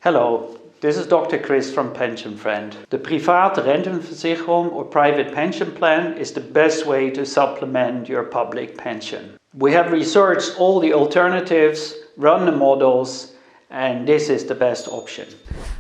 Hello, this is Dr. Chris from Pensionfriend. The private rentenversicherung or private pension plan is the best way to supplement your public pension. We have researched all the alternatives, run the models, and this is the best option.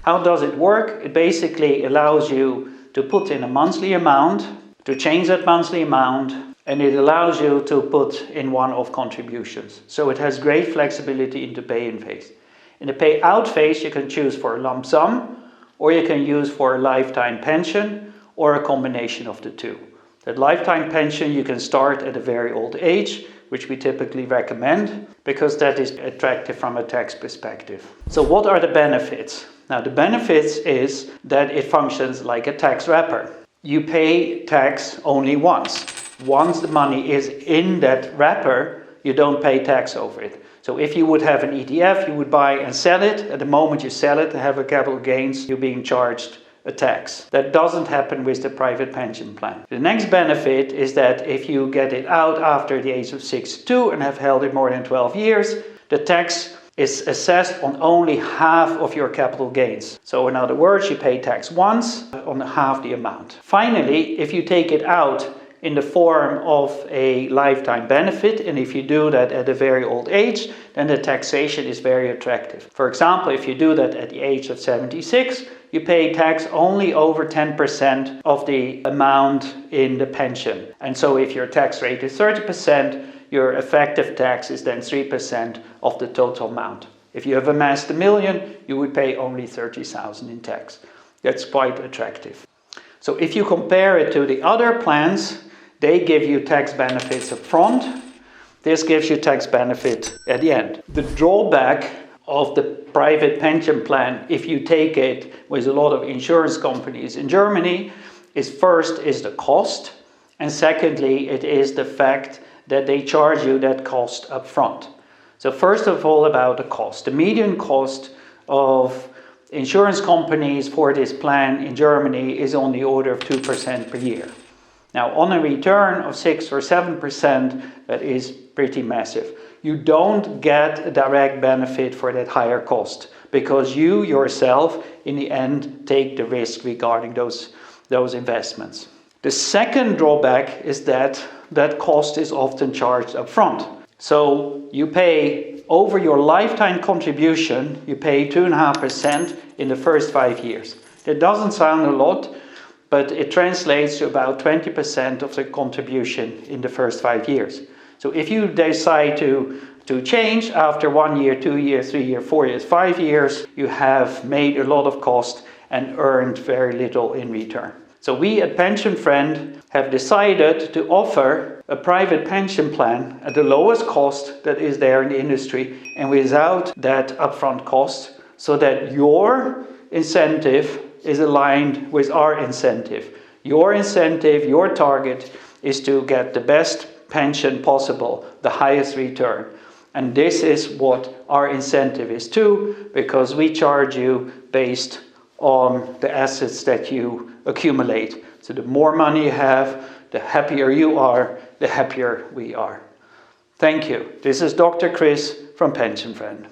How does it work? It basically allows you to put in a monthly amount, to change that monthly amount, and it allows you to put in one-off contributions. So it has great flexibility in the pay-in phase. In the payout phase, you can choose for a lump sum, or you can use for a lifetime pension, or a combination of the two. That lifetime pension you can start at a very old age, which we typically recommend, because that is attractive from a tax perspective. So what are the benefits? Now the benefits is that it functions like a tax wrapper. You pay tax only once. Once the money is in that wrapper, you don't pay tax over it. So if you would have an ETF, you would buy and sell it. At the moment you sell it and have a capital gains, you're being charged a tax. That doesn't happen with the private pension plan. The next benefit is that if you get it out after the age of 62 and have held it more than 12 years, the tax is assessed on only half of your capital gains. So in other words, you pay tax once on half the amount. Finally, if you take it out in the form of a lifetime benefit, and if you do that at a very old age, then the taxation is very attractive. For example, if you do that at the age of 76, you pay tax only over 10% of the amount in the pension. And so if your tax rate is 30%, your effective tax is then 3% of the total amount. If you have amassed $1 million, you would pay only $30,000 in tax. That's quite attractive. So if you compare it to the other plans, they give you tax benefits up front. This gives you tax benefit at the end. The drawback of the private pension plan, if you take it with a lot of insurance companies in Germany, is first is the cost, and secondly it is the fact that they charge you that cost up front. So first of all, about the cost. The median cost of insurance companies for this plan in Germany is on the order of 2% per year. Now on a return of 6 or 7%, that is pretty massive. You don't get a direct benefit for that higher cost because you yourself in the end take the risk regarding those investments. The second drawback is that that cost is often charged up front. So you pay over your lifetime contribution, you pay 2.5% in the first 5 years. That doesn't sound a lot, but it translates to about 20% of the contribution in the first 5 years. So if you decide to change after 1 year, 2 years, 3 years, 4 years, 5 years, you have made a lot of cost and earned very little in return. So we at Pensionfriend have decided to offer a private pension plan at the lowest cost that is there in the industry and without that upfront cost, so that your incentive is aligned with our incentive. Your incentive, your target is to get the best pension possible, the highest return. And this is what our incentive is too, because we charge you based on the assets that you accumulate. So the more money you have, the happier you are, the happier we are. Thank you. This is Dr. Chris from Pensionfriend.